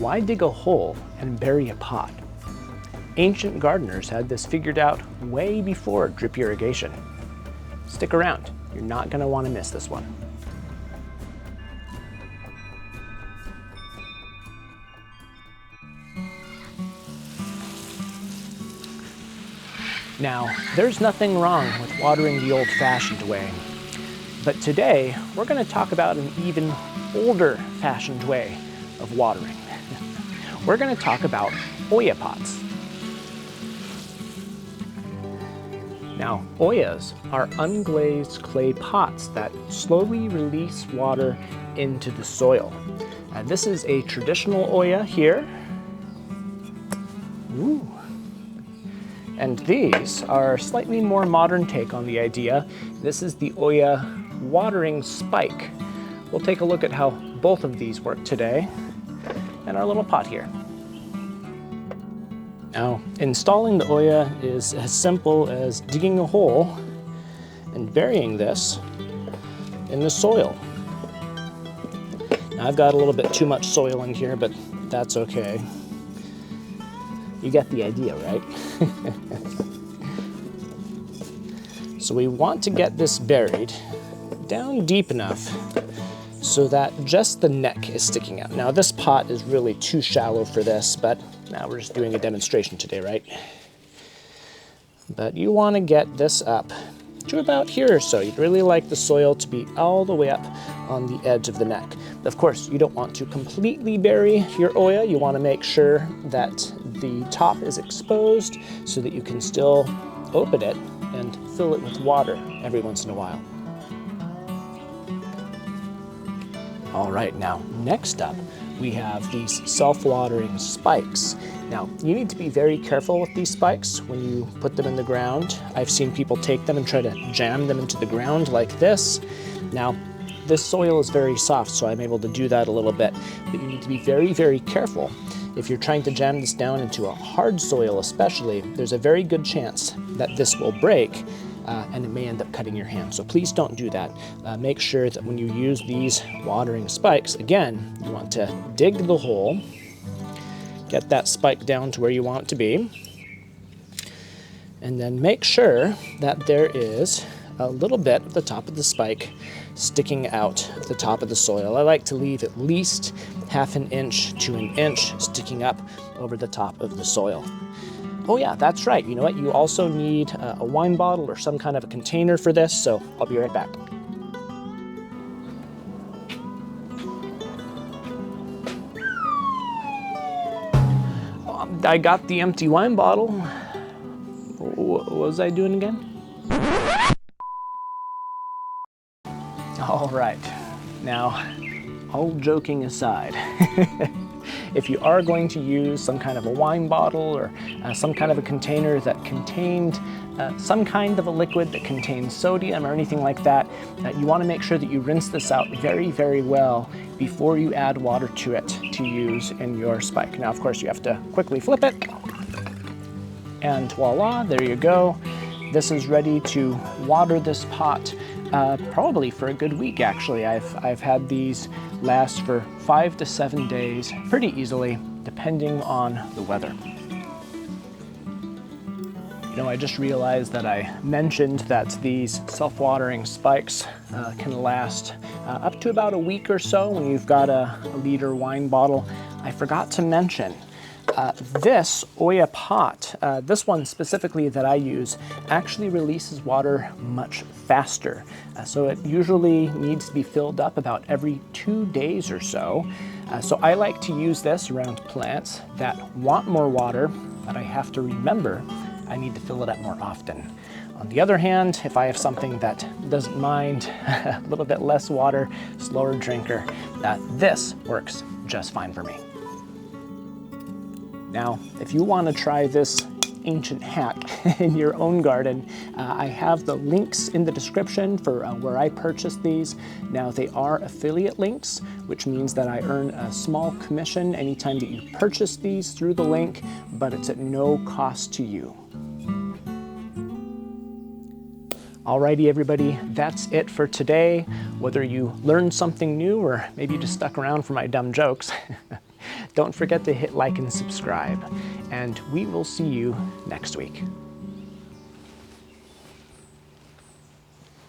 Why dig a hole and bury a pot? Ancient gardeners had this figured out way before drip irrigation. Stick around, you're not going to want to miss this one. Now, there's nothing wrong with watering the old-fashioned way, but today we're going to talk about an even older-fashioned way of watering. We're going to talk about Olla pots. Now, Ollas are unglazed clay pots that slowly release water into the soil. This is a traditional Olla here. Ooh. And these are a slightly more modern take on the idea. This is the Olla watering spike. We'll take a look at how both of these work today in our little pot here. Now, installing the Olla is as simple as digging a hole and burying this in the soil. Now, I've got a little bit too much soil in here, but that's okay. You get the idea, right? So we want to get this buried down deep enough so that just the neck is sticking out. Now, this pot is really too shallow for this, but now we're just doing a demonstration today, right? But you want to get this up to about here or so. You'd really like the soil to be all the way up on the edge of the neck. Of course, you don't want to completely bury your Olla. You want to make sure that the top is exposed so that you can still open it and fill it with water every once in a while. All right, now next up, we have these self-watering spikes. Now, you need to be very careful with these spikes when you put them in the ground. I've seen people take them and try to jam them into the ground like this. Now, this soil is very soft, so I'm able to do that a little bit, but you need to be very, very careful. If you're trying to jam this down into a hard soil especially, there's a very good chance that this will break and it may end up cutting your hand. So please don't do that. Make sure that when you use these watering spikes, again, you want to dig the hole, get that spike down to where you want it to be, and then make sure that there is a little bit of the top of the spike sticking out of the top of the soil. I like to leave at least half an inch to an inch sticking up over the top of the soil. Oh yeah, that's right. You know what? You also need a wine bottle or some kind of a container for this, so I'll be right back. I got the empty wine bottle. What was I doing again? All right, now, all joking aside, if you are going to use some kind of a wine bottle or some kind of a container that contained some kind of a liquid that contains sodium or anything like that, you want to make sure that you rinse this out very, very well before you add water to it to use in your spike. Now, of course, you have to quickly flip it, and voila, there you go. This is ready to water this pot probably for a good week, actually. I've had these last for 5 to 7 days pretty easily, depending on the weather. You know, I just realized that I mentioned that these self-watering spikes can last up to about a week or so when you've got a liter wine bottle. I forgot to mention this Olla pot, this one specifically that I use, actually releases water much faster. So it usually needs to be filled up about every 2 days or so. So I like to use this around plants that want more water, but I have to remember I need to fill it up more often. On the other hand, if I have something that doesn't mind a little bit less water, slower drinker, this works just fine for me. Now, if you want to try this ancient hack in your own garden, I have the links in the description for where I purchased these. Now, they are affiliate links, which means that I earn a small commission anytime that you purchase these through the link, but it's at no cost to you. Alrighty, everybody, that's it for today. Whether you learned something new or maybe you just stuck around for my dumb jokes, Don't forget to hit like and subscribe, and we will see you next week.